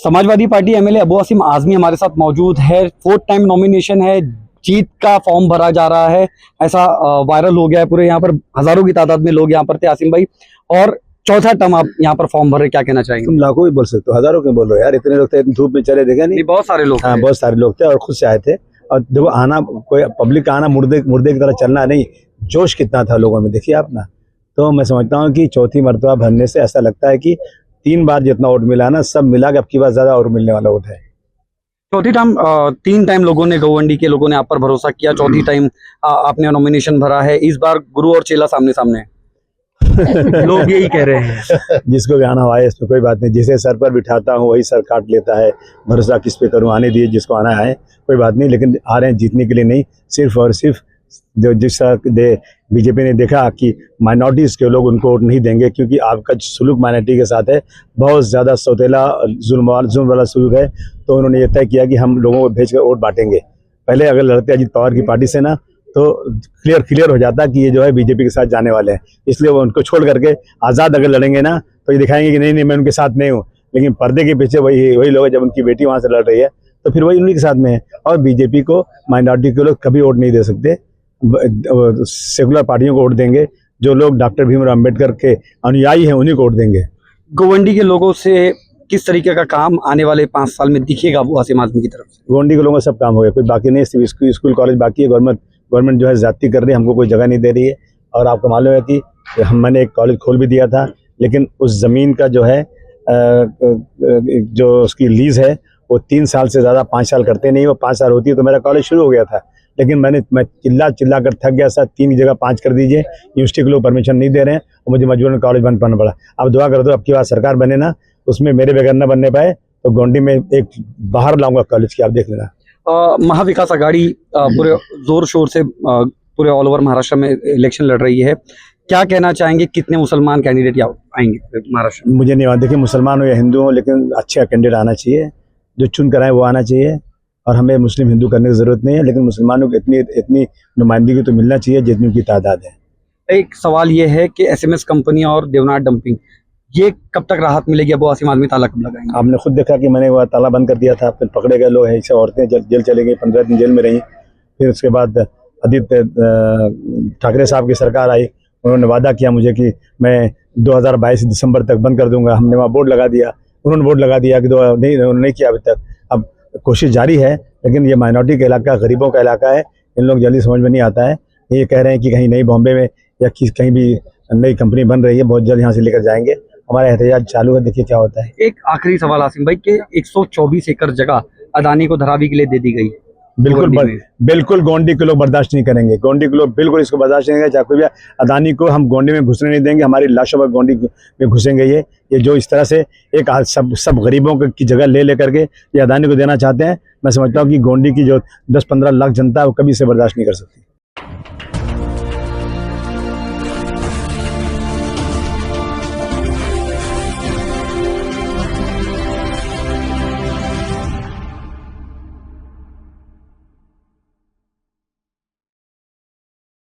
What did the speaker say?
Samajwadi party MLA Abu Asim Azmi हमारे साथ मौजूद है। 4th टाइम नॉमिनेशन है, जीत का फॉर्म भरा जा रहा है, ऐसा वायरल हो गया है पूरे। यहाँ पर हजारों की तादाद में लोग यहाँ पर थे आसिम भाई, और चौथा टर्म आप यहाँ पर फॉर्म भर रहे, क्या कहना चाहेंगे? तुम लाखों भी बोल सकते हो, हजारों क्यों बोल रहे हो यार? इतने लोग थे, इतनी धूप में चले, देखे नहीं? बहुत सारे लोग। हाँ, बहुत सारे लोग थे और खुद से आए थे। और देखो, आना कोई पब्लिक का आना मुर्दे की तरह चलना नहीं, जोश कितना था लोगों में, देखिए आप ना। तो मैं समझता हूँ कि चौथी मरतबा भरने से ऐसा लगता है कि 3 बार जितना वोट मिला ना, सब मिला के अब की बार ज्यादा और मिलने वाला वोट है। चौथी टाइम 3 टाइम लोगों ने, गौवंडी के लोगों ने आप पर भरोसा किया, चौथी टाइम आपने नॉमिनेशन भरा है। इस बार गुरु और चेला सामने सामने है। लोग यही कह रहे हैं। जिसको भी आना हुआ है, इसमें कोई बात नहीं। जिसे सर पर बिठाता हूँ वही सर काट लेता है। भरोसा किस पे करूँ? आने दिए, जिसको आना है, कोई बात नहीं। लेकिन आ रहे हैं जीतने के लिए नहीं, सिर्फ और सिर्फ जो जिस बीजेपी ने देखा कि माइनॉरिटीज़ के लोग उनको वोट नहीं देंगे, क्योंकि आपका सुलूक माइनॉरिटी के साथ है, बहुत ज़्यादा सौतेला जुल्म वाला सुलूक है। तो उन्होंने ये तय किया कि हम लोगों को भेज कर वोट बांटेंगे। पहले अगर लड़ते अजीत पवार की पार्टी से ना, तो क्लियर हो जाता कि ये जो है बीजेपी के साथ जाने वाले हैं। इसलिए वो उनको छोड़ करके आज़ाद अगर लड़ेंगे ना, तो ये दिखाएंगे कि नहीं मैं उनके साथ नहीं हूँ। लेकिन पर्दे के पीछे वही लोग हैं। जब उनकी बेटी वहाँ से लड़ रही है तो फिर वही उन्हीं के साथ में है। और बीजेपी को माइनॉरिटी के लोग कभी वोट नहीं दे सकते। सेकुलर पार्टियों को वोट देंगे। जो लोग डॉक्टर भीमराव अम्बेडकर के अनुयायी हैं उन्हीं को वोट देंगे। गौवंडी के लोगों से किस तरीके का काम आने वाले 5 साल में दिखेगा अबू आसिम आजमी की तरफ से? गोंडी के लोगों का सब काम हो गया, कोई बाकी नहीं। सिर्फ स्कूल कॉलेज बाकी है। गवर्नमेंट जो है ज्यादती कर रही है, हमको कोई जगह नहीं दे रही है। और आपको मालूम है कि मैंने एक कॉलेज खोल भी दिया था, लेकिन उस ज़मीन का जो है जो उसकी लीज है वो 3 साल से ज़्यादा 5 साल करते नहीं। वो 5 साल होती है तो मेरा कॉलेज शुरू हो गया था। लेकिन मैं चिल्ला कर थक गया। सर 3 की जगह 5 कर दीजिए। यूनिवर्सिटी के लोग परमिशन नहीं दे रहे हैं और मुझे मजबूरन कॉलेज बंद करना पड़ा। अब दुआ कर दो अब की बार सरकार बने ना, उसमें मेरे बगैर न बनने पाए तो गोंडी में एक बाहर लाऊंगा कॉलेज की, आप देख लेना। महाविकास आघाड़ी पूरे जोर शोर से पूरे ऑल ओवर महाराष्ट्र में इलेक्शन लड़ रही है, क्या कहना चाहेंगे? कितने मुसलमान कैंडिडेट आएंगे महाराष्ट्र में? मुझे नहीं, देखिए मुसलमान हो या हिंदू हो, लेकिन अच्छा कैंडिडेट आना चाहिए। जो चुन कर आए वो आना चाहिए। और हमें मुस्लिम हिंदू करने की जरूरत नहीं है, लेकिन मुसलमानों को इतनी नुमाइंदगी तो मिलना चाहिए जितनी उनकी तादाद है। एक सवाल ये है कि SMS कंपनी और देवनाथ डंपिंग, ये कब तक राहत मिलेगी? अबू आसिम आजमी ताला कब लगाएंगे? आपने खुद देखा कि मैंने वो ताला बंद कर दिया था, फिर पकड़े गए लोग हैं, ऐसे औरतें जेल चले गई, 15 दिन जेल में रहीं। फिर उसके बाद आदित्य ठाकरे साहब की सरकार आई, उन्होंने वादा किया मुझे कि मैं 2022 दिसंबर तक बंद कर दूंगा। हमने वहाँ बोर्ड लगा दिया, उन्होंने बोर्ड लगा दिया कि नहीं किया अभी तक। अब कोशिश जारी है, लेकिन ये माइनॉरिटी का इलाका, गरीबों का इलाका है, इन लोग जल्दी समझ में नहीं आता है। ये कह रहे हैं कि कहीं नई बॉम्बे में या कहीं भी नई कंपनी बन रही है, बहुत जल्द यहाँ से लेकर जाएंगे। हमारा एहतजाज चालू है, देखिए क्या होता है। एक आखिरी सवाल आसिम भाई, के 124 एकड़ जगह अदानी को धरावी के लिए दे दी गई। बिल्कुल गोंडी के लोग बर्दाश्त नहीं करेंगे। गोंडी के लोग बिल्कुल इसको बर्दाश्त नहीं करेंगे। चाहे कोई भी अदानी को हम गोंडी में घुसने नहीं देंगे। हमारी लाशों पर गोंडी में घुसेंगे। ये जो इस तरह से एक सब गरीबों की जगह ले करके ये अदानी को देना चाहते हैं, मैं समझता हूँ कि गोंडी की जो 10-15 लाख जनता है वो कभी से बर्दाश्त नहीं कर सकती।